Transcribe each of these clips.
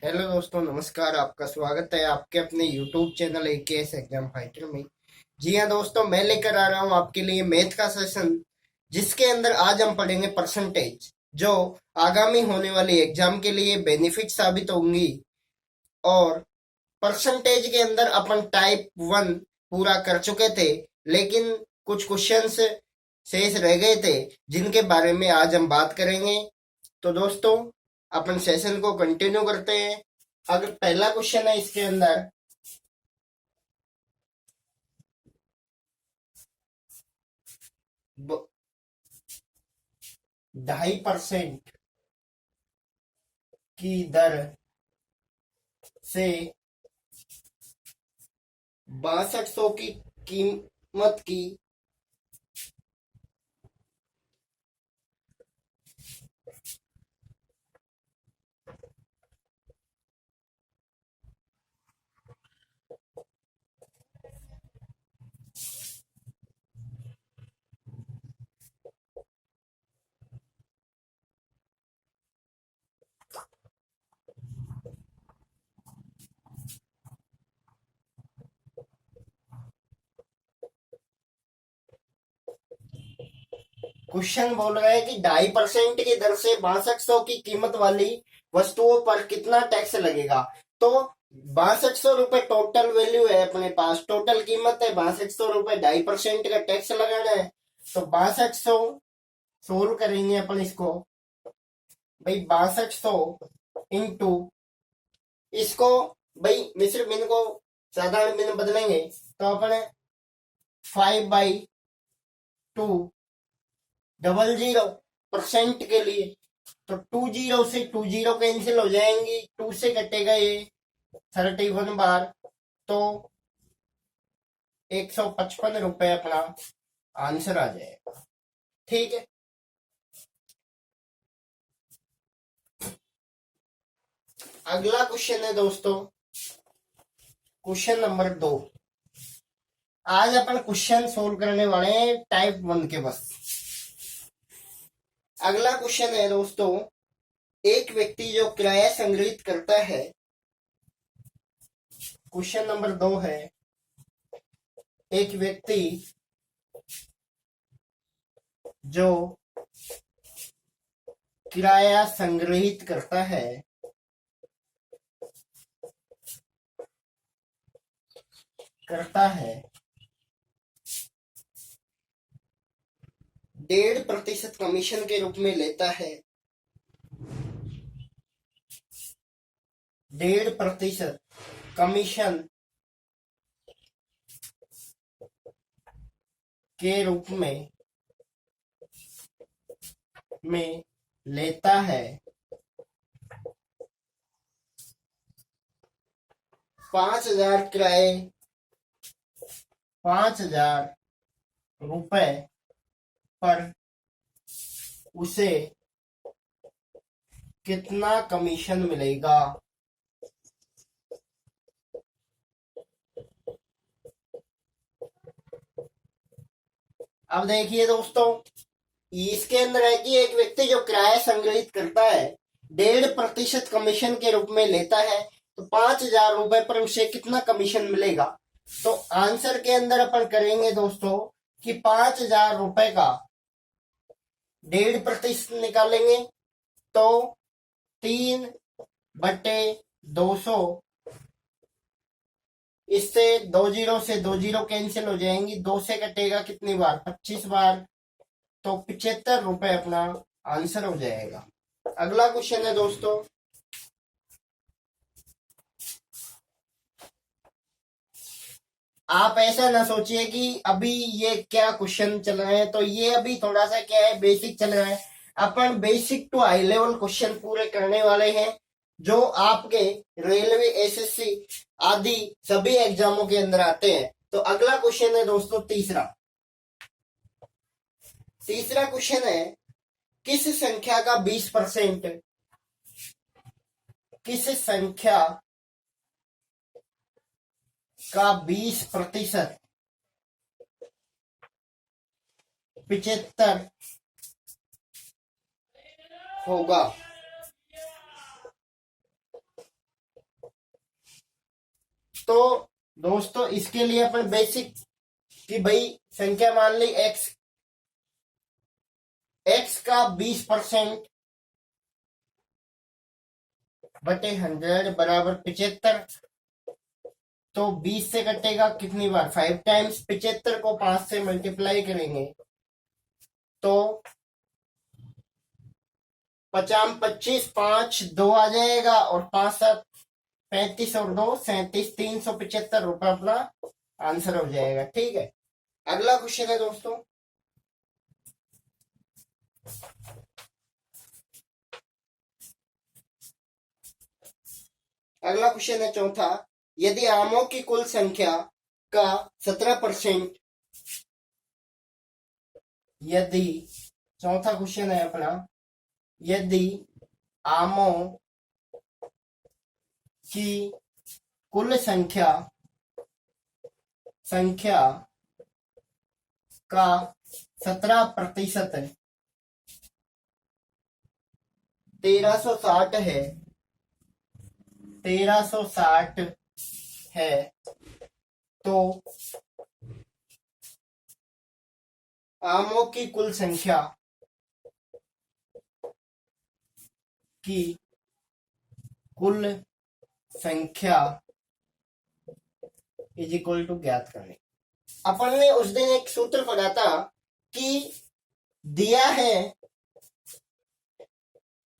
Hello दोस्तों, नमस्कार। आपका स्वागत है आपके अपने YouTube channel AKS exam fighter में। जी हाँ दोस्तों, मैं लेकर आ रहा हूँ आपके लिए मैथ का सेशन, जिसके अंदर आज हम पढ़ेंगे परसेंटेज, जो आगामी होने वाली एग्जाम के लिए बेनिफिट साबित होंगी। और परसेंटेज के अंदर अपन टाइप 1 पूरा कर चुके थे, लेकिन कुछ क्वेश्चंस शेष रह गए थे, जिनके बारे में आज हम बात करेंगे। तो दोस्तों, अपन सेशन को कंटिन्यू करते हैं। अगर पहला क्वेश्चन है इसके अंदर, 2.5% की दर से 6200 की कीमत की क्वेश्चन बोल रहा है कि 2.5% की दर से 6200 की कीमत वाली वस्तुओं पर कितना टैक्स लगेगा। तो 6200 रुपए टोटल वैल्यू है, अपने पास टोटल कीमत है 6200 रुपए, 2.5% का टैक्स लगाना है। तो 6200 सोल्व करेंगे अपन इसको। भाई 6200 इंटू इसको, भाई मिश्र भिन्न को साधारण भिन्न बदलेंगे तो अपने 5/2 00% के लिए। तो 20 से 20 कैंसिल हो जाएंगी, 2 से कटेगा ये 31 बार, तो 155 रुपए अपना आंसर आ जाएगा। ठीक है। अगला क्वेश्चन है दोस्तों, क्वेश्चन नंबर 2। आज अपन क्वेश्चन सोल्व करने वाले हैं टाइप 1 के बस। अगला क्वेश्चन है दोस्तों, एक व्यक्ति जो किराया संग्रहित करता है। क्वेश्चन नंबर 2 है, एक व्यक्ति जो किराया संग्रहित करता है 1.5% कमीशन के रूप में लेता है। 1.5% कमीशन के रूप में लेता है। 5,000 किराए, 5,000 रुपए पर उसे कितना कमीशन मिलेगा। अब देखिए दोस्तों, इसके अंदर है कि एक व्यक्ति जो किराया संग्रहित करता है, 1.5% कमीशन के रूप में लेता है, तो 5,000 रुपए पर उसे कितना कमीशन मिलेगा। तो आंसर के अंदर अपन करेंगे दोस्तों कि 5,000 रुपए का 1.5% निकालेंगे, तो 3/200। इससे 20 से 20 कैंसिल हो जाएंगी, 2 से कटेगा कितनी बार, 25 बार। तो 75 रुपए अपना आंसर हो जाएगा। अगला क्वेश्चन है दोस्तों, आप ऐसा ना सोचिए कि अभी ये क्या क्वेश्चन चल रहे हैं, तो ये अभी थोड़ा सा क्या है, बेसिक चल रहा है। अपन basic to high level question पूरे करने वाले हैं, जो आपके रेलवे, एसएससी आदि सभी एग्जामों के अंदर आते हैं। तो अगला क्वेश्चन है दोस्तों, तीसरा। तीसरा क्वेश्चन है, किस संख्या का 20%, किस संख्या का 20% 75 होगा। तो दोस्तों इसके लिए अपन बेसिक कि भाई संख्या मान ली एक्स, एक्स का 20% बटे 100 बराबर 75। तो 20 से कटेगा कितनी बार, 5 टाइम्स। 75 को 5 से मल्टीप्लाई करेंगे तो 50 25 5 2 आ जाएगा, और 5 7 35 और 2 37, 375 रुपये अपना आंसर हो जाएगा। ठीक है, अगला क्वेश्चन है दोस्तों, अगला क्वेश्चन है चौथा, यदि आमों की कुल संख्या का 17%, यदि, चौथा क्वेश्चन है अपना, यदि आमों की कुल संख्या का 17% 1360 है, 1360 है, तो आमों की कुल संख्या की कुल संख्या इज इक्वल टू ज्ञात करने। अपन ने उस दिन एक सूत्र पढ़ा था कि दिया है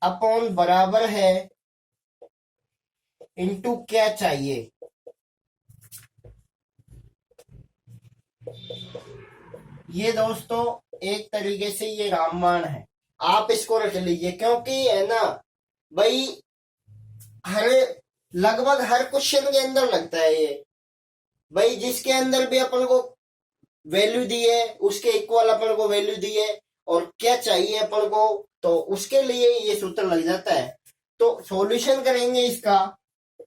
अपॉन बराबर है इनटू क्या चाहिए। ये दोस्तों एक तरीके से ये रामबाण है, आप इसको रख लीजिए, क्योंकि है ना भाई हर लगभग हर क्वेश्चन के अंदर लगता है ये भाई, जिसके अंदर भी अपन को वैल्यू दी है उसके इक्वल अपन को वैल्यू दी है, और क्या चाहिए अपन को, तो उसके लिए ये सूत्र लग जाता है। तो सॉल्यूशन करेंगे इसका,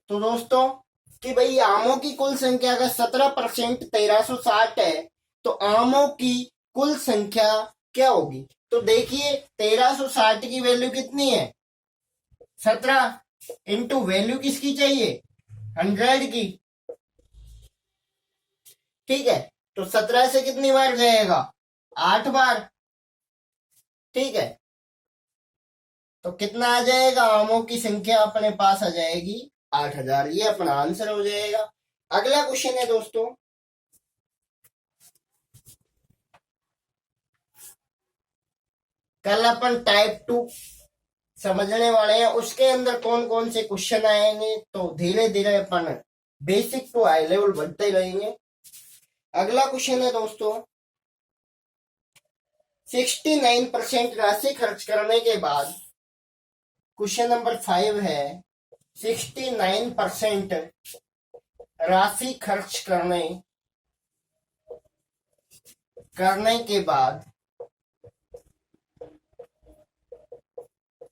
तो दोस्तों कि भाई आमों की कुल संख्या का 17% 1360 है, तो आमों की कुल संख्या क्या होगी। तो देखिए 1360 की वैल्यू कितनी है, 17, इंटू वैल्यू किसकी चाहिए, 100 की। ठीक है, तो 17 से कितनी बार जाएगा, 8 बार। ठीक है, तो कितना आ जाएगा, आमों की संख्या अपने पास आ जाएगी 8000। ये अपना आंसर हो जाएगा। अगला क्वेश्चन है दोस्तों, कल अपन टाइप 2 समझने वाले हैं, उसके अंदर कौन कौन से क्वेश्चन आएंगे, तो धीरे धीरे अपन बेसिक टू हाई लेवल बढ़ते रहेंगे। अगला क्वेश्चन है दोस्तों, 69% राशि खर्च करने के बाद, क्वेश्चन नंबर 5 है, 69% राशि खर्च करने के बाद,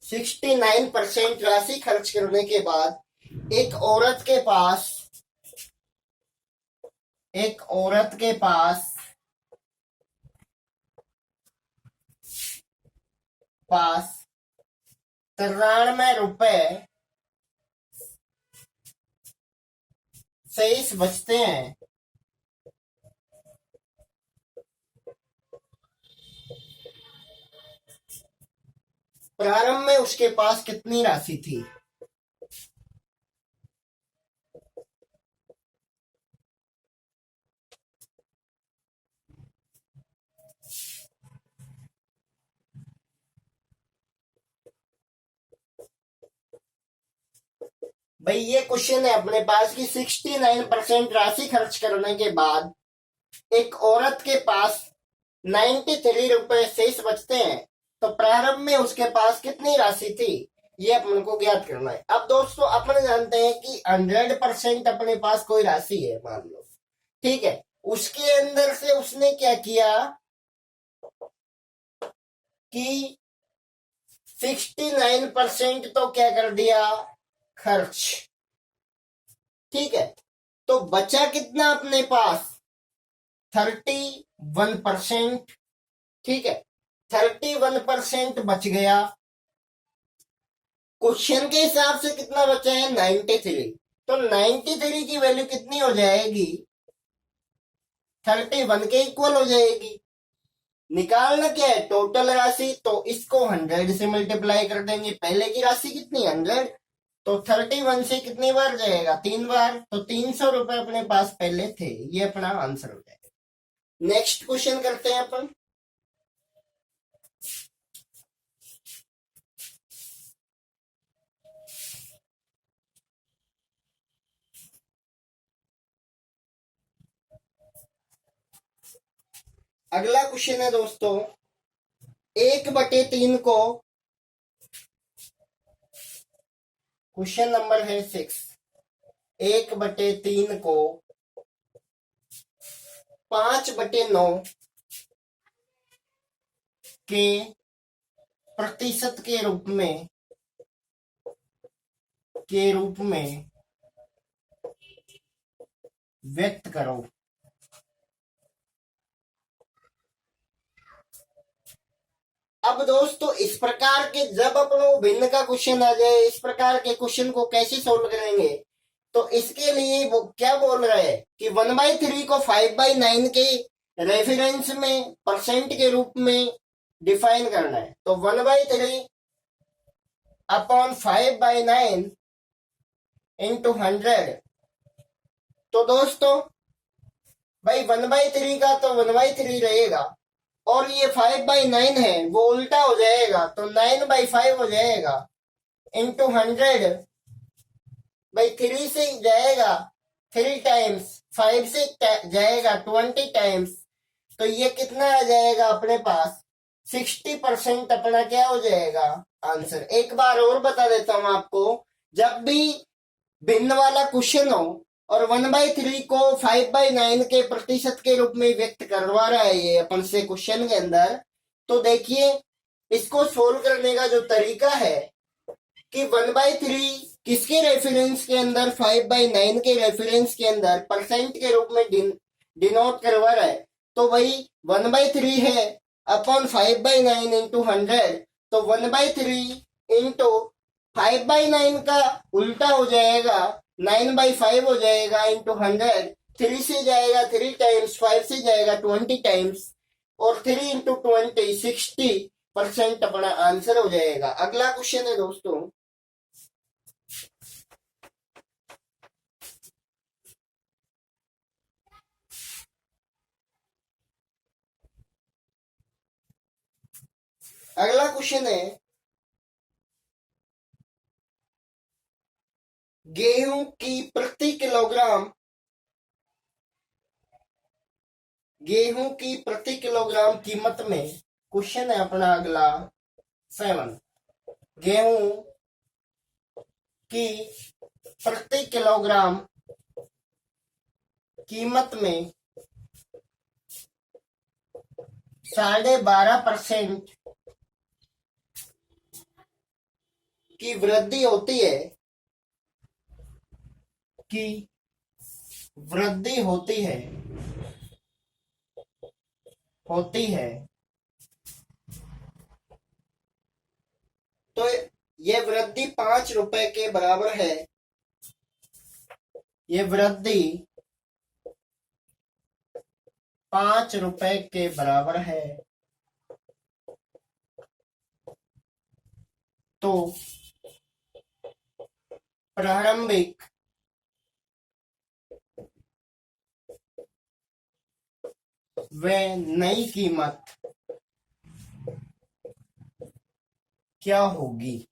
69% राशि खर्च करने के बाद एक औरत के पास 93 रुपए शेष बचते हैं। प्रारंभ में उसके पास कितनी राशि थी, भाई ये क्वेश्चन है अपने पास कि 69% राशि खर्च करने के बाद एक औरत के पास 93 रुपए शेष बचते हैं, तो प्रारंभ में उसके पास कितनी राशि थी, ये अपन को ज्ञात करना है। अब दोस्तों अपन जानते हैं कि 100% अपने पास कोई राशि है मान लो, ठीक है, उसके अंदर से उसने क्या किया कि 69% तो क्या कर दिया, खर्च। ठीक है, तो बचा कितना अपने पास, 31%। ठीक है, 31% बच गया। क्वेश्चन के हिसाब से कितना बचा है, 93। तो 93 की वैल्यू कितनी हो जाएगी? 31 के इक्वल हो जाएगी। निकालना क्या है? टोटल राशि। तो इसको 100 से मल्टीप्लाई कर देंगे। पहले की राशि कितनी? 100। तो 31 से कितनी बार जाएगा? 3 बार। तो 300 रुपए अपने पास पहले थे। ये अपना आंसर हो जाएगा। नेक्स्ट क्वेश्चन करते हैं अपन। अगला क्वेश्चन है दोस्तों, 1/3 को, क्वेश्चन नंबर है 6, 1/3 को 5/9 के प्रतिशत के रूप में व्यक्त करो। अब दोस्तों इस प्रकार के जब अपनों भिन्न का क्वेश्चन आ जाए, इस प्रकार के क्वेश्चन को कैसे सोल्व करेंगे? तो इसके लिए वो क्या बोल रहे हैं कि 1/3 को 5/9 के रेफरेंस में परसेंट के रूप में डिफाइन करना है। तो 1/3 अपॉन 5/9 इंटू 100। तो दोस्तों भाई 1/3 का तो 1/3 रहेगा, और ये 5/9 है वो उल्टा हो जाएगा, तो 9/5 हो जाएगा, इंटू 100/3 से जाएगा 3 टाइम्स, 5 से जाएगा 20 टाइम्स। तो ये कितना आ जाएगा अपने पास? 60% अपना क्या हो जाएगा? आंसर। एक बार और बता देता हूं आपको, जब भी भिन्न वाला क्वेश्चन हो और 1/3 को 5/9 के प्रतिशत के रूप में व्यक्त करवा रहा है ये अपन से क्वेश्चन के अंदर, तो देखिए इसको सोल्व करने का जो तरीका है कि 1/3 किसके रेफरेंस के अंदर? 5/9 के रेफरेंस के अंदर परसेंट के रूप में डिनोट करवा रहा है। तो भाई 1/3 है अपॉन 5/9 इंटू 100। तो 1/3 इंटू 5/9 का उल्टा हो जाएगा, 9/5 हो जाएगा, इंटू 100। 3 से जाएगा 3 टाइम्स, 5 से जाएगा 20 टाइम्स, और 3 इंटू 20 60% अपना आंसर हो जाएगा। अगला क्वेश्चन है दोस्तों, अगला क्वेश्चन है, गेहूं की प्रति किलोग्राम कीमत में, क्वेश्चन है अपना अगला 7, गेहूं की प्रति किलोग्राम कीमत में 12.5% की वृद्धि होती है, तो ये वृद्धि 5 रुपए के बराबर है। ये वृद्धि 5 रुपए के बराबर है। तो प्रारंभिक व नई कीमत क्या होगी?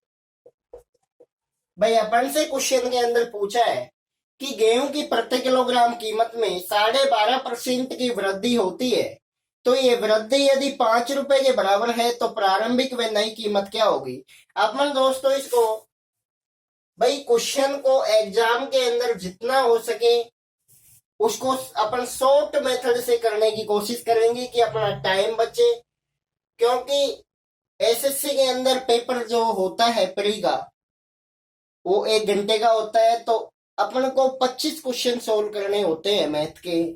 भाई अपन से क्वेश्चन के अंदर पूछा है कि गेहूं की प्रति किलोग्राम कीमत में 12.5% की वृद्धि होती है। तो ये वृद्धि यदि 5 रुपए के बराबर है तो प्रारंभिक व नई कीमत क्या होगी? अपन दोस्तों इसको, भाई क्वेश्चन को एग्जाम के अंदर जितना हो सके उसको अपन शॉर्ट मेथड से करने की कोशिश करेंगे कि अपना टाइम बचे, क्योंकि एसएससी के अंदर पेपर जो होता है प्री का वो 1 घंटे का होता है। तो अपन को 25 क्वेश्चन सोल्व करने होते हैं मैथ के,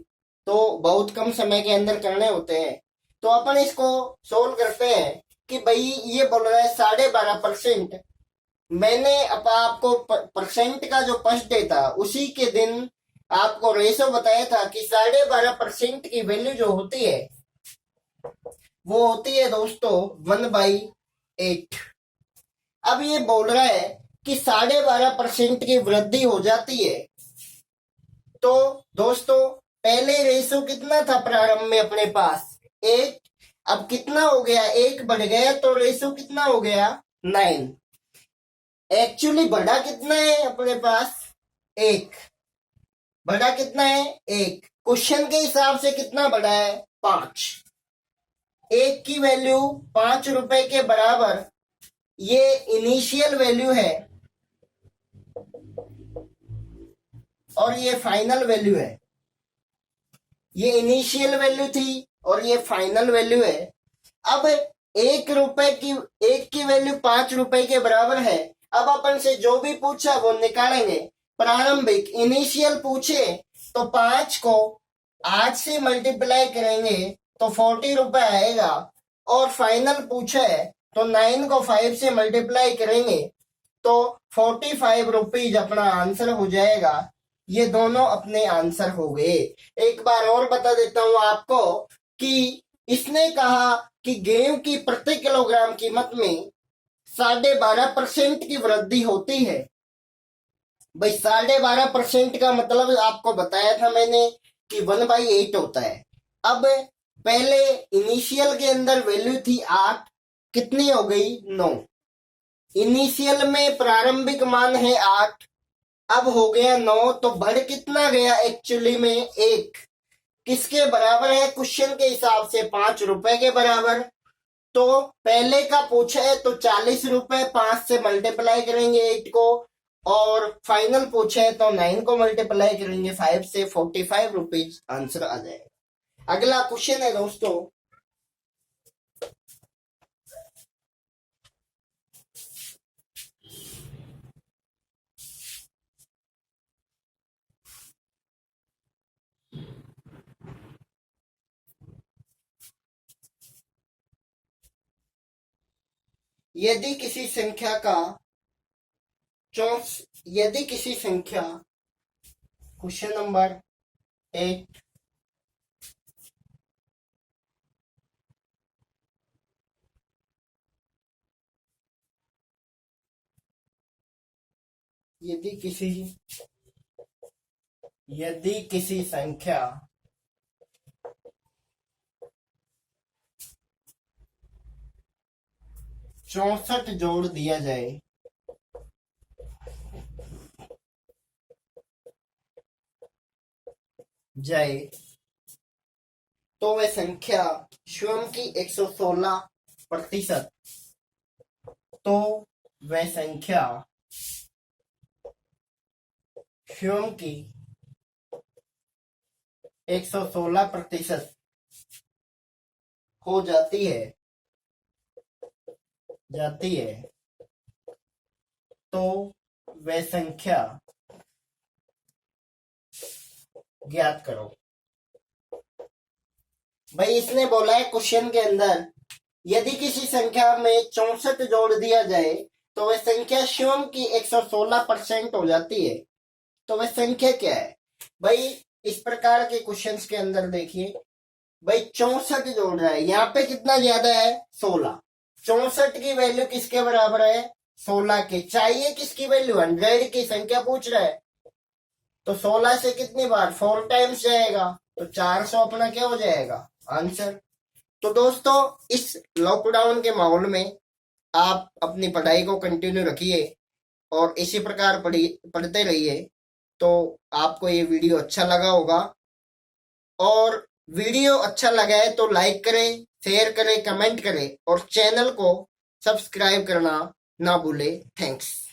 तो बहुत कम समय के अंदर करने होते हैं। तो अपन इसको सोल्व करते हैं कि भाई ये बोल रहा है 12.5% मैंने अब आपको परसेंट का जो फर्स्ट डे था उसी के दिन आपको रेशो बताया था कि 12.5% की वैल्यू जो होती है वो होती है दोस्तों 1/8। अब ये बोल रहा है कि 12.5% की वृद्धि हो जाती है। तो दोस्तों पहले रेशो कितना था प्रारंभ में अपने पास 8, अब कितना हो गया 1 बढ़ गया तो रेशो कितना हो गया 9। एक्चुअली बढ़ा कितना है अपने पास 1, बढ़ा कितना है 1, क्वेश्चन के हिसाब से कितना बढ़ा है 5। 1 की वैल्यू 5 रुपए के बराबर ये इनिशियल वैल्यू है और ये फाइनल वैल्यू है। ये इनिशियल वैल्यू थी और ये फाइनल वैल्यू है। अब 1 की वैल्यू 5 रुपए के बराबर है। अब अपन से जो भी पूछा वो निकालेंगे। प्रारंभिक इनिशियल पूछे तो 5 को 8 से मल्टीप्लाई करेंगे तो 40 रुपए आएगा, और फाइनल पूछा है तो 9 को 5 से मल्टीप्लाई करेंगे तो 45 रुपीज अपना आंसर हो जाएगा। ये दोनों अपने आंसर हो गए। एक बार और बता देता हूं आपको कि इसने कहा कि गेहूं की प्रति किलोग्राम कीमत में 12.5% की वृद्धि होती है। भाई 12.5% का मतलब आपको बताया था मैंने कि 1/8 होता है। अब पहले इनिशियल के अंदर वैल्यू थी 8, कितनी हो गई 9। इनिशियल में प्रारंभिक मान है 8, अब हो गया 9, तो बढ़ कितना गया एक्चुअली में 1, किसके बराबर है क्वेश्चन के हिसाब से 5 रुपए के बराबर। तो पहले का पूछा है तो 40 रुपए 5 से मल्टीप्लाई करेंगे 8 को, और फाइनल पूछा है तो 9 को मल्टीप्लाई करेंगे 5 से, 45 रुपीज आंसर आ जाएगा। अगला क्वेश्चन है दोस्तों, यदि किसी संख्या का यदि किसी संख्या, क्वेश्चन नंबर 8, यदि किसी संख्या 64 जोड़ दिया जाए तो वह संख्या स्वयं की 116%, तो वह संख्या स्वयं की 116% हो जाती है तो वह संख्या ज्ञात करो। भाई इसने बोला है क्वेश्चन के अंदर यदि किसी संख्या में 64 जोड़ दिया जाए तो वह संख्या स्वयं की 116% हो जाती है, तो वह संख्या क्या है। भाई इस प्रकार के क्वेश्चंस के अंदर देखिए, भाई 64 जोड़ रहा है, यहाँ पे कितना ज्यादा है 16, 64 की वैल्यू किसके बराबर है 16 के, चाहिए किसकी वैल्यू 100 की संख्या पूछ रहा है, तो 16 से कितनी बार 4 टाइम्स जाएगा तो 400 अपना क्या हो जाएगा आंसर। तो दोस्तों इस लॉकडाउन के माहौल में आप अपनी पढ़ाई को कंटिन्यू रखिए और इसी प्रकार पढ़ते रहिए। तो आपको ये वीडियो अच्छा लगा होगा, और वीडियो अच्छा लगा है तो लाइक करें, शेयर करें, कमेंट करें और चैनल को सब्सक्राइब करना ना भूले। थैंक्स।